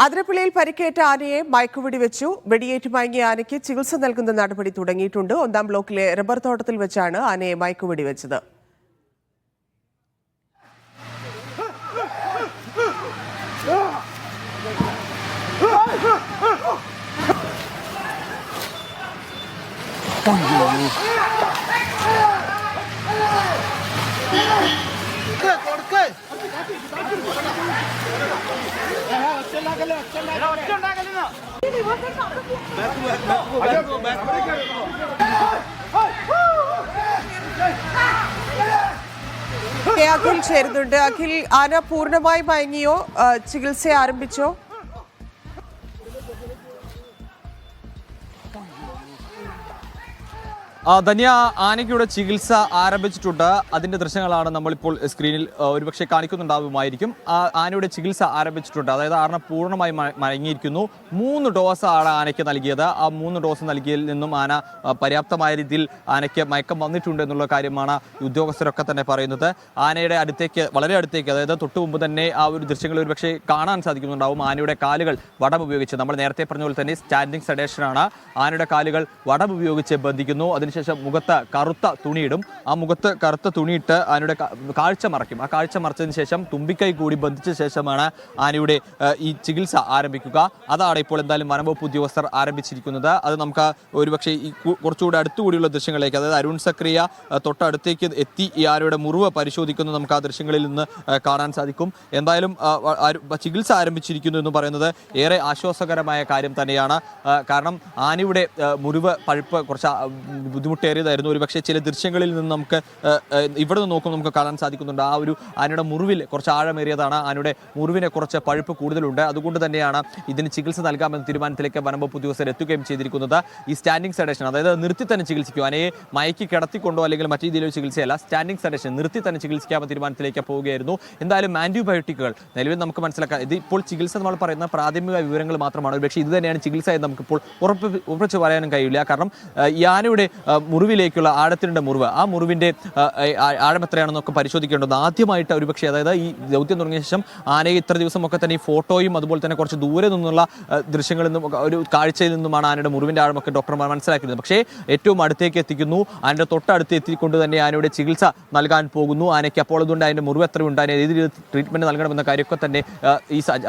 അതിരപ്പിള്ളിയിൽ പരിക്കേറ്റ ആനയെ മയക്കുവെടി വെച്ചു. വെടിയേറ്റ് മയങ്ങിയ ആനയ്ക്ക് ചികിത്സ നൽകുന്ന നടപടി തുടങ്ങിയിട്ടുണ്ട്. 1-ാം ബ്ലോക്കിലെ റബ്ബർ തോട്ടത്തിൽ വെച്ചാണ് ആനയെ മയക്കുവെടി വെച്ചത്. അഖിൽ ചേരുന്നുണ്ട്. അഖിൽ, ആന പൂർണ്ണമായി മയങ്ങിയോ? ചികിത്സ ആരംഭിച്ചോ? ധന്യ, ആനയ്ക്കുടെ ചികിത്സ ആരംഭിച്ചിട്ടുണ്ട്. അതിന്റെ ദൃശ്യങ്ങളാണ് നമ്മളിപ്പോൾ സ്ക്രീനിൽ ഒരുപക്ഷെ കാണിക്കുന്നുണ്ടാവുമായിരിക്കും. ആനയുടെ ചികിത്സ ആരംഭിച്ചിട്ടുണ്ട്. അതായത് ആന പൂർണ്ണമായി മയങ്ങിയിരിക്കുന്നു. 3 ഡോസാണ് ആനയ്ക്ക് നൽകിയത്. ആ 3 ഡോസ് നൽകിയതിൽ നിന്നും ആന പര്യാപ്തമായ രീതിയിൽ ആനയ്ക്ക് മയക്കം വന്നിട്ടുണ്ട് എന്നുള്ള കാര്യമാണ് ഉദ്യോഗസ്ഥരൊക്കെ തന്നെ പറയുന്നത്. ആനയുടെ അടുത്തേക്ക്, വളരെ അടുത്തേക്ക്, അതായത് തൊട്ട് മുമ്പ് തന്നെ ആ ഒരു ദൃശ്യങ്ങൾ ഒരുപക്ഷെ കാണാൻ സാധിക്കുന്നുണ്ടാവും. ആനയുടെ കാലുകൾ വടം ഉപയോഗിച്ച്, നമ്മൾ നേരത്തെ പറഞ്ഞ പോലെ തന്നെ സ്റ്റാൻഡിംഗ് സെഡേഷനാണ്. ആനയുടെ കാലുകൾ വടം ഉപയോഗിച്ച് ബന്ധിക്കുന്നു. ശേഷം മുഖത്ത് കറുത്ത തുണിയിടും. ആ മുഖത്ത് കറുത്ത തുണിയിട്ട് ആനയുടെ കാഴ്ച മറയ്ക്കും. ആ കാഴ്ച മറച്ചതിന് ശേഷം തുമ്പിക്കൈ കൂടി ബന്ധിച്ച ശേഷമാണ് ആനയുടെ ഈ ചികിത്സ ആരംഭിക്കുക. അതാണ് ഇപ്പോൾ എന്തായാലും വനംവകുപ്പ് ഉദ്യോഗസ്ഥർ ആരംഭിച്ചിരിക്കുന്നത്. അത് നമുക്ക് ഒരുപക്ഷെ ഈ കുറച്ചുകൂടി അടുത്തുകൂടിയുള്ള ദൃശ്യങ്ങളിലേക്ക്, അതായത് അരുൺ സക്രിയ തൊട്ടടുത്തേക്ക് എത്തി ഈ ആനയുടെ മുറിവ് പരിശോധിക്കുന്നത് നമുക്ക് ആ ദൃശ്യങ്ങളിൽ നിന്ന് കാണാൻ സാധിക്കും. എന്തായാലും ചികിത്സ ആരംഭിച്ചിരിക്കുന്നു എന്ന് പറയുന്നത് ഏറെ ആശ്വാസകരമായ കാര്യം തന്നെയാണ്. കാരണം ആനയുടെ മുറിവ് പഴുപ്പ് കുറച്ച് ബുദ്ധിമുട്ടേറിയതായിരുന്നു. ഒരുപക്ഷെ ചില ദൃശ്യങ്ങളിൽ നിന്ന് നമുക്ക് ഇവിടെ നിന്ന് നോക്കുമ്പോൾ നമുക്ക് കാണാൻ സാധിക്കുന്നുണ്ട്. ആ ഒരു ആനയുടെ മുറിവിൽ കുറച്ച് ആഴമേറിയതാണ്. ആനയുടെ മുറിവിനെ കുറച്ച് പഴുപ്പ് കൂടുതലുണ്ട്. അതുകൊണ്ട് തന്നെയാണ് ഇതിന് ചികിത്സ നൽകാമെന്ന തീരുമാനത്തിലേക്ക് വനംവകുപ്പ് ഉദ്യോഗസ്ഥർ എത്തുകയും ചെയ്തിരിക്കുന്നത്. ഈ സ്റ്റാൻഡിംഗ് സെഡേഷൻ, അതായത് നിർത്തി തന്നെ ചികിത്സിക്കും. ആനയെ മയക്കി കിടത്തിക്കൊണ്ടോ അല്ലെങ്കിൽ മറ്റു രീതിയിലൊരു ചികിത്സയല്ല, സ്റ്റാൻഡിംഗ് സെഡേഷൻ, നിർത്തി തന്നെ ചികിത്സിക്കാമെന്ന തീരുമാനത്തിലേക്ക് പോവുകയായിരുന്നു. എന്തായാലും ആന്റിബയോട്ടിക്കുകൾ നിലവിൽ നമുക്ക് മനസ്സിലാക്കാം. ഇത് ഇപ്പോൾ ചികിത്സ നമ്മൾ പറയുന്ന പ്രാഥമിക വിവരങ്ങൾ മാത്രമാണ്. പക്ഷേ ഇത് തന്നെയാണ് ചികിത്സ എന്ന് നമുക്കിപ്പോൾ ഉറപ്പിച്ച് പറയാനും കഴിയില്ല. കാരണം ഈ ആനയുടെ മുറിവിലേക്കുള്ള ആഴത്തിൻ്റെ മുറിവ്, ആ മുറിവിൻ്റെ ആഴം എത്രയാണെന്നൊക്കെ പരിശോധിക്കേണ്ടത് ആദ്യമായിട്ട് ഒരുപക്ഷെ, അതായത് ഈ ദൗത്യം തുടങ്ങിയ ശേഷം ആനയെ ഇത്ര ദിവസമൊക്കെ തന്നെ ഈ ഫോട്ടോയും അതുപോലെ തന്നെ കുറച്ച് ദൂരെ നിന്നുള്ള ദൃശ്യങ്ങളിൽ നിന്നും ഒരു കാഴ്ചയിൽ നിന്നുമാണ് ആനയുടെ മുറിവിൻ്റെ ആഴമൊക്കെ ഡോക്ടർമാർ മനസ്സിലാക്കുന്നത്. പക്ഷേ ഏറ്റവും അടുത്തേക്ക് എത്തിക്കുന്നു. ആനയുടെ തൊട്ടടുത്ത് എത്തിക്കൊണ്ട് തന്നെ ആനയുടെ ചികിത്സ നൽകാൻ പോകുന്നു. ആനയ്ക്ക് അപ്പോൾ അതുകൊണ്ട് അതിൻ്റെ മുറിവ് എത്രയുണ്ട്, അതിന് ഏത് രീതിയിൽ ട്രീറ്റ്മെൻറ്റ് നൽകണമെന്ന കാര്യമൊക്കെ തന്നെ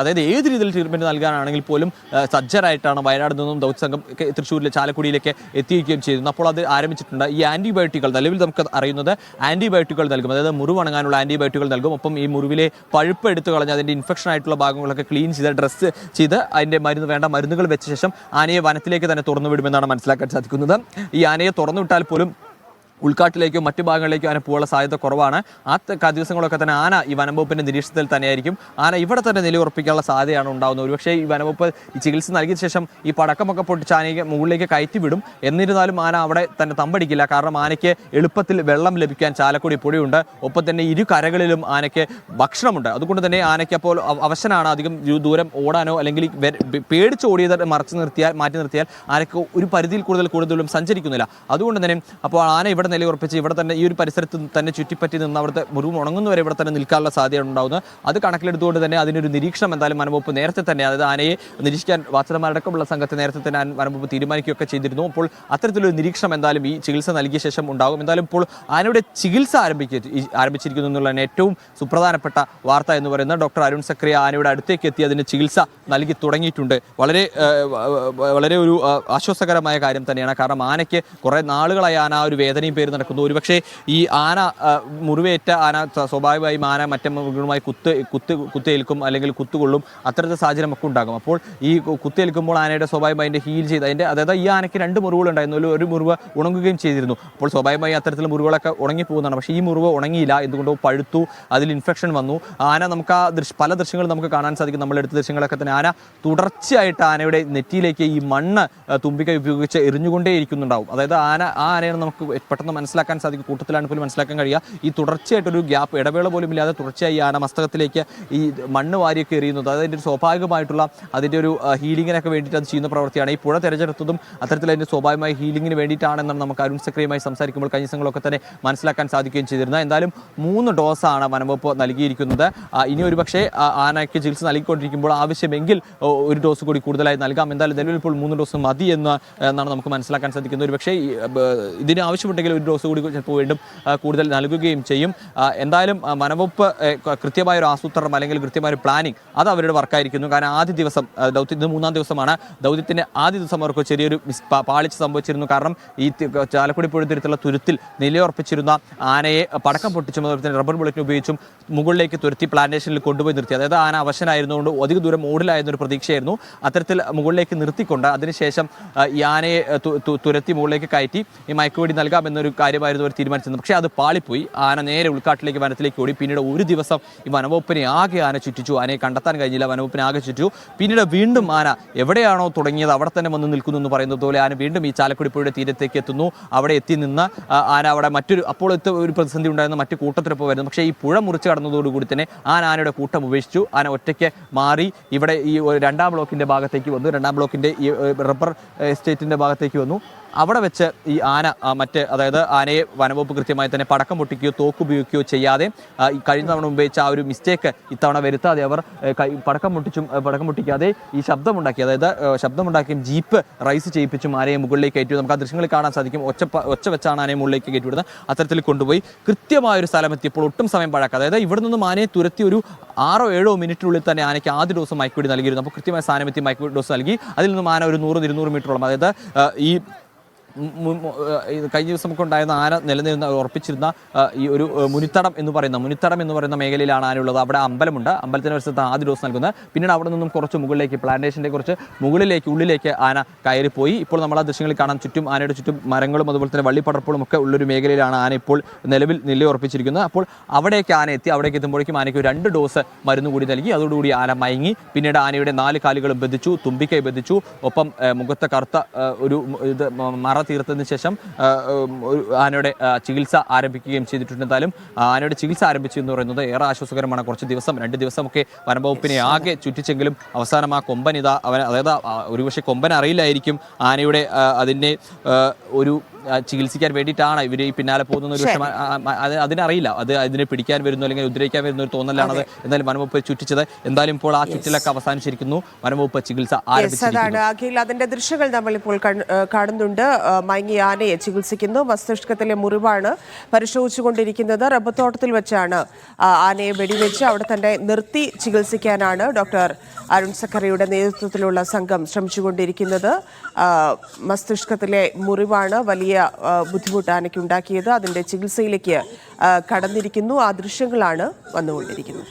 അതായത് ഏത് രീതിയിൽ ട്രീറ്റ്മെൻറ്റ് നൽകാനാണെങ്കിൽ പോലും സജ്ജരായിട്ടാണ് വയനാട് നിന്നും ദൗത്യസംഘം തൃശ്ശൂരിലെ ചാലക്കുടിയിലേക്ക് എത്തിക്കുകയും ചെയ്തിരുന്നു. അപ്പോൾ അത് ആരംഭിച്ചിട്ടുണ്ട്. ഈ ആന്റിബയോട്ടിക്കുകൾ നിലവിൽ നമുക്ക് അറിയുന്നത് ആന്റിബയോട്ടിക്കുകൾ നൽകും. അതായത് മുറിവ് ഉണങ്ങാനുള്ള ആന്റിബയോട്ടിക്കുകൾ നൽകും. ഒപ്പം ഈ മുറിവിലെ പഴുപ്പ് എടുത്തു കളഞ്ഞ് അതിൻ്റെ ഇൻഫെക്ഷൻ ആയിട്ടുള്ള ഭാഗങ്ങളൊക്കെ ക്ലീൻ ചെയ്ത് ഡ്രസ്സ് ചെയ്ത് അതിൻ്റെ വേണ്ട മരുന്നുകൾ വെച്ച ശേഷം ആനയെ വനത്തിലേക്ക് തന്നെ തുറന്നു വിടുമെന്നാണ് മനസ്സിലാക്കാൻ സാധിക്കുന്നത്. ഈ ആനയെ തുറന്നു വിട്ടാൽ പോലും ഉൾക്കാട്ടിലേക്കോ മറ്റു ഭാഗങ്ങളിലേക്കോ ആന പോകാനുള്ള സാധ്യത കുറവാണ്. ആ ദിവസങ്ങളൊക്കെ തന്നെ ആന ഈ വനംവകുപ്പിൻ്റെ നിരീക്ഷണത്തിൽ തന്നെയായിരിക്കും. ആന ഇവിടെ തന്നെ നിലയുറപ്പിക്കാനുള്ള സാധ്യതയാണ് ഉണ്ടാകുന്നത്. ഒരുപക്ഷേ ഈ വനംവകുപ്പ് ഈ ചികിത്സ നൽകിയ ശേഷം ഈ പടക്കമൊക്കെ പൊട്ടിച്ച് ആനയ്ക്ക് മുകളിലേക്ക് കയറ്റി വിടും. എന്നിരുന്നാലും ആന അവിടെ തന്നെ തമ്പടിക്കില്ല. കാരണം ആനയ്ക്ക് എളുപ്പത്തിൽ വെള്ളം ലഭിക്കാൻ ചാലക്കുടി പുഴയുണ്ട്. ഒപ്പം തന്നെ ഇരു കരകളിലും ആനയ്ക്ക് ഭക്ഷണമുണ്ട്. അതുകൊണ്ട് തന്നെ ആനയ്ക്ക് അപ്പോൾ അവശനാണ്. അധികം ദൂരം ഓടാനോ അല്ലെങ്കിൽ പേടിച്ച് ഓടിയത് മാറ്റി നിർത്തിയാൽ ആനയ്ക്ക് ഒരു പരിധിയിൽ കൂടുതലും സഞ്ചരിക്കുന്നില്ല. അതുകൊണ്ട് തന്നെ അപ്പോൾ ആന ഇവിടെ നിലയുറപ്പിച്ച് ഇവിടെ തന്നെ ഈ ഒരു പരിസരത്ത് തന്നെ ചുറ്റിപ്പറ്റി നിന്ന് അവിടുത്തെ മുറിവ് ഉണങ്ങുന്നവരെ ഇവിടെ തന്നെ നിൽക്കാനുള്ള സാധ്യത ഉണ്ടാകുന്നത്. അത് കണക്കിലെടുത്തുകൊണ്ട് തന്നെ അതിനൊരു നിരീക്ഷണം എന്തായാലും വനംവകുപ്പ് നേരത്തെ തന്നെ, അതായത് ആനയെ നിരീക്ഷിക്കാൻ വാച്ചർമാരടക്കമുള്ള സംഘത്തെ നേരത്തെ തന്നെ വനംവകുപ്പ് തീരുമാനിക്കുകയൊക്കെ ചെയ്തിരുന്നു. അപ്പോൾ അത്തരത്തിലൊരു നിരീക്ഷണം എന്തായാലും ഈ ചികിത്സ നൽകിയ ശേഷം ഉണ്ടാകും. എന്തായാലും ഇപ്പോൾ ആനയുടെ ചികിത്സ ആരംഭിച്ചിരിക്കുന്നു എന്നുള്ളതാണ് ഏറ്റവും സുപ്രധാനപ്പെട്ട വാർത്ത എന്ന് പറയുന്നത്. ഡോക്ടർ അരുൺ സക്രിയ ആനയുടെ അടുത്തേക്ക് എത്തി അതിന് ചികിത്സ നൽകി തുടങ്ങിയിട്ടുണ്ട്. വളരെ ഒരു ആശ്വാസകരമായ കാര്യം തന്നെയാണ്. കാരണം ആനയ്ക്ക് കുറേ നാളുകളായി ആന ആ ഒരു വേദനയും പേര് നടക്കുന്നു. ഒരുപക്ഷെ ഈ ആന മുറിവേറ്റ ആന സ്വാഭാവികമായും ആന മറ്റേ മൃഗങ്ങളുമായി കുത്തേൽക്കും അല്ലെങ്കിൽ കുത്തുകൊള്ളും. അത്തരത്തെ സാഹചര്യമൊക്കെ ഉണ്ടാകും. അപ്പോൾ ഈ കുത്തേൽക്കുമ്പോൾ ആനയുടെ സ്വാഭാവികമായി അതിൻ്റെ ഹീൽ ചെയ്ത് അതായത് ഈ ആനയ്ക്ക് 2 മുറിവുകളുണ്ടായിരുന്നു. ഒരു മുറിവ് ഉണങ്ങുകയും ചെയ്തിരുന്നു. അപ്പോൾ സ്വാഭാവികമായി അത്തരത്തിലുള്ള മുറിവുകളൊക്കെ ഉണങ്ങിപ്പോകുന്നതാണ്. പക്ഷേ ഈ മുറിവ് ഉണങ്ങിയില്ല. എന്തുകൊണ്ടോ പഴുത്തു, അതിൽ ഇൻഫെക്ഷൻ വന്നു. ആന നമുക്ക് പല ദൃശ്യങ്ങളും നമുക്ക് കാണാൻ സാധിക്കും. നമ്മളെടുത്ത ദൃശ്യങ്ങളൊക്കെ തന്നെ ആന തുടർച്ചയായിട്ട് ആനയുടെ നെറ്റിയിലേക്ക് ഈ മണ്ണ് തുമ്പിക്കൈ ഉപയോഗിച്ച് എറിഞ്ഞുകൊണ്ടേ ഇരിക്കുന്നുണ്ടാവും. അതായത് ആനയെ നമുക്ക് പെട്ടെന്ന് പെട്ടെന്ന് മനസ്സിലാക്കാൻ സാധിക്കും. കൂട്ടത്തിലാണ് പോലും മനസ്സിലാക്കാൻ കഴിയുക. ഈ തുടർച്ചയായിട്ടൊരു ഗ്യാപ്പ്, ഇടവേള പോലും ഇല്ലാതെ തുടർച്ചയായി ആന മസ്തകത്തിലേക്ക് ഈ മണ്ണ് വാരിയൊക്കെ എറിയുന്നത് അതിൻ്റെ ഒരു സ്വാഭാവികമായിട്ടുള്ള അതിൻ്റെ ഒരു ഹീലിങ്ങിനൊക്കെ വേണ്ടിയിട്ട് അത് ചെയ്യുന്ന പ്രവൃത്തിയാണ്. ഈ പുഴ തിരഞ്ഞെടുത്തതും അത്തരത്തിൽ അതിൻ്റെ സ്വാഭാവികമായ ഹീലിങ്ങിന് വേണ്ടിയിട്ടാണെന്നാണ് നമുക്ക് അരുൺ സക്രിയുമായി സംസാരിക്കുമ്പോൾ കഴിഞ്ഞ ദിവസങ്ങളൊക്കെ തന്നെ മനസ്സിലാക്കാൻ സാധിക്കുകയും ചെയ്തിരുന്നത്. എന്തായാലും 3 ഡോസാണ് വനംവകുപ്പ് നൽകിയിരിക്കുന്നത്. ഇനി ഒരു പക്ഷേ ആനയ്ക്ക് ചികിത്സ നൽകിക്കൊണ്ടിരിക്കുമ്പോൾ ആവശ്യമെങ്കിൽ ഒരു ഡോസ് കൂടി കൂടുതലായി നൽകാം. എന്തായാലും നിലവിൽ ഇപ്പോൾ 3 ഡോസ് മതി എന്നാണ് നമുക്ക് മനസ്സിലാക്കാൻ സാധിക്കുന്നത്. ഒരു പക്ഷേ ഇതിന് ആവശ്യമുണ്ടെങ്കിൽ ഒരു ഡോസ് കൂടി ചിലപ്പോൾ വീണ്ടും കൂടുതൽ നൽകുകയും ചെയ്യും. എന്തായാലും വനംവകുപ്പ് കൃത്യമായ ഒരു ആസൂത്രണം അല്ലെങ്കിൽ കൃത്യമായ ഒരു പ്ലാനിങ് അത് അവരുടെ വർക്കായിരിക്കുന്നു. കാരണം ആദ്യ ദിവസം ദൗത്യത്തിന് 3-ാം ദിവസമാണ്. ദൗത്യത്തിൻ്റെ ആദ്യ ദിവസം അവർക്ക് ചെറിയൊരു പാളിച്ച് സംഭവിച്ചിരുന്നു. കാരണം ഈ ചാലക്കുടി പുഴത്തിലുള്ള തുരുത്തിൽ നിലയുറപ്പിച്ചിരുന്ന ആനയെ പടക്കം പൊട്ടിച്ചും അതുപോലെ തന്നെ റബ്ബർ ബുള്ളറ്റിന് ഉപയോഗിച്ചും മുകളിലേക്ക് തുരുത്തി പ്ലാന്റേഷനിൽ കൊണ്ടുപോയി നിർത്തി. അതായത് ആന അവശനായിരുന്നുകൊണ്ട് അധിക ദൂരം ഓടിലായിരുന്നൊരു പ്രതീക്ഷയായിരുന്നു. അത്തരത്തിൽ മുകളിലേക്ക് നിർത്തിക്കൊണ്ട് അതിനുശേഷം ഈ ആനയെ തുരത്തി മുകളിലേക്ക് കയറ്റി ഈ മയക്കുവെടി നൽകാമെന്നൊരു കാര്യമായിരുന്നു അവർ തീരുമാനിച്ചത്. പക്ഷേ അത് പാളിപ്പോയി. ആന നേരെ ഉൾക്കാട്ടിലേക്ക് വനത്തിലേക്ക് ഓടി. പിന്നീട് ഒരു ദിവസം ഈ വനവകുപ്പിനെ ആകെ ആന ചുറ്റിച്ചു. ആനയെ കണ്ടെത്താൻ കഴിഞ്ഞില്ല. വനവകുപ്പിനെ ആകെ ചുറ്റിച്ചു. പിന്നീട് വീണ്ടും ആന എവിടെയാണോ തുടങ്ങിയത് അവിടെ തന്നെ വന്ന് നിൽക്കുന്നു എന്ന് പറയുന്നത് പോലെ ആന വീണ്ടും ഈ ചാലക്കുടി പുഴയുടെ തീരത്തേക്ക് എത്തുന്നു. അവിടെ എത്തി നിന്ന് ആന അവിടെ അപ്പോൾ ഒരു പ്രതിസന്ധി ഉണ്ടായിരുന്ന മറ്റു കൂട്ടത്തിനൊപ്പം വരുന്നു. പക്ഷേ ഈ പുഴ മുറിച്ച് കടന്നതോടുകൂടി തന്നെ ആനയുടെ കൂട്ടം ഉപേക്ഷിച്ചു. ആന ഒറ്റയ്ക്ക് മാറി ഇവിടെ ഈ 2-ാം ബ്ലോക്കിൻ്റെ ഭാഗത്തേക്ക് വന്നു. 2-ാം ബ്ലോക്കിൻ്റെ ഈ റബ്ബർ എസ്റ്റേറ്റിൻ്റെ ഭാഗത്തേക്ക് വന്നു. അവിടെ വെച്ച് ഈ ആന അതായത് ആനയെ വനംവകുപ്പ് കൃത്യമായി തന്നെ പടക്കം പൊട്ടിക്കുകയോ തോക്ക് ഉപയോഗിക്കുകയോ ചെയ്യാതെ ഈ കഴിഞ്ഞ തവണ ഉപയോഗിച്ച ആ ഒരു മിസ്റ്റേക്ക് ഇത്തവണ വരുത്താതെ അവർ പടക്കം പൊട്ടിക്കാതെ ഈ ശബ്ദമുണ്ടാക്കിയും ജീപ്പ് റൈസ് ചെയ്യിപ്പിച്ചും ആനയെ മുകളിലേക്ക് കയറ്റി. നമുക്ക് ആ ദൃശ്യങ്ങളിൽ കാണാൻ സാധിക്കും. ഒച്ച വെച്ചാണ് ആനയെ മുകളിലേക്ക് കയറ്റിവിടുന്നത്. അത്തരത്തിൽ കൊണ്ടുപോയി കൃത്യമായൊരു സ്ഥലമെത്തിയപ്പോൾ ഒട്ടും സമയം പഴക്കാതെ, അതായത് ഇവിടെ നിന്നും ആനയെ തുരത്തി ഒരു 6-7 മിനിറ്റിനുള്ളിൽ തന്നെ ആനയ്ക്ക് ആദ്യ ഡോസ് മയക്കുവെടി നൽകിയിരുന്നു. അപ്പോൾ കൃത്യമായ സ്ഥാനമെത്തി മയക്കുവെടി ഡോസ് നൽകി. അതിൽ നിന്നും ആന ഒരു 100-200 മീറ്ററോളം, അതായത് ഈ കഴിഞ്ഞ ദിവസം ഉണ്ടായിരുന്ന ആന നിലനിന്ന് ഉറപ്പിച്ചിരുന്ന ഈ ഒരു മുനിത്തടം എന്ന് പറയുന്ന മേഖലയിലാണ് ആനയുള്ളത്. അവിടെ അമ്പലമുണ്ട്. അമ്പലത്തിൻ്റെ വശത്ത് ആദ്യ ഡോസ് നൽകുന്നത്. പിന്നീട് അവിടെ നിന്നും കുറച്ച് മുകളിലേക്ക് പ്ലാന്റേഷൻ്റെ കുറച്ച് ഉള്ളിലേക്ക് ആന കയറിപ്പോയി. ഇപ്പോൾ നമ്മൾ ആ ദൃശ്യങ്ങളിൽ കാണാൻ ചുറ്റും ആനയുടെ ചുറ്റും മരങ്ങളും അതുപോലെ തന്നെ വള്ളിപ്പടർപ്പുകളും ഒക്കെ ഉള്ളൊരു മേഖലയിലാണ് ആന ഇപ്പോൾ നിലവിൽ നിലയുറപ്പിച്ചിരിക്കുന്നത്. അപ്പോൾ അവിടേക്ക് ആന എത്തി. അവിടേക്ക് എത്തുമ്പോഴേക്കും ആനയ്ക്ക് 2 ഡോസ് മരുന്ന് കൂടി നൽകി. അതോടുകൂടി ആന മയങ്ങി. പിന്നീട് ആനയുടെ 4 കാലുകളും ബന്ധിച്ചു, തുമ്പിക്കൈ ബന്ധിച്ചു. ഒപ്പം മുഖത്തെ കറുത്ത ഒരു മറ തീർത്തതിന് ശേഷം ആനയുടെ ചികിത്സ ആരംഭിക്കുകയും ചെയ്തിട്ടുണ്ട്. എന്തായാലും ആനയുടെ ചികിത്സ ആരംഭിച്ചു എന്ന് പറയുന്നത് ഏറെ ആശ്വാസകരമാണ്. കുറച്ച് ദിവസം 2 ദിവസമൊക്കെ വനംവകുപ്പിനെ ആകെ ചുറ്റിച്ചെങ്കിലും അവസാനം ആ കൊമ്പൻ അതായത് ഒരുപക്ഷെ കൊമ്പൻ അറിയില്ലായിരിക്കും ആനയുടെ അതിനെ ഒരു ചികിത്സിക്കാൻ വേണ്ടിയിട്ടാണ് ഇവർ ഈ പിന്നാലെ പോകുന്ന ഒരു വിഷയം അതിനറിയില്ല. അതിനെ പിടിക്കാൻ വരുന്നു അല്ലെങ്കിൽ ഉദ്രവിക്കാൻ വരുന്ന ഒരു തോന്നലാണത്. എന്തായാലും വനംവകുപ്പ് ചുറ്റിച്ചത്. എന്തായാലും ഇപ്പോൾ ആ ചുറ്റിലൊക്കെ അവസാനിച്ചിരിക്കുന്നു. വനംവകുപ്പ് ചികിത്സ ആരംഭിച്ചിരിക്കുന്നു. അതിന്റെ ദൃശ്യങ്ങൾ നമ്മളിപ്പോൾ കാണുന്നുണ്ട്. മയങ്ങിയ ആനയെ ചികിത്സിക്കുന്നു. മസ്തിഷ്കത്തിലെ മുറിവാണ് പരിശോധിച്ചുകൊണ്ടിരിക്കുന്നത്. റബ്ബർ തോട്ടത്തിൽ വെച്ചാണ് ആനയെ വെടിവെച്ച് അവിടെ തന്നെ നിർത്തി ചികിത്സിക്കാനാണ് ഡോക്ടർ അരുൺ സക്കറിയുടെ നേതൃത്വത്തിലുള്ള സംഘം ശ്രമിച്ചുകൊണ്ടിരിക്കുന്നത്. മസ്തിഷ്കത്തിലെ മുറിവാണ് വലിയ ബുദ്ധിമുട്ട് ആനയ്ക്ക് ഉണ്ടാക്കിയത്. അതിന്റെ ചികിത്സയിലേക്ക് കടന്നിരിക്കുന്നു. ആ ദൃശ്യങ്ങളാണ് വന്നുകൊണ്ടിരിക്കുന്നത്.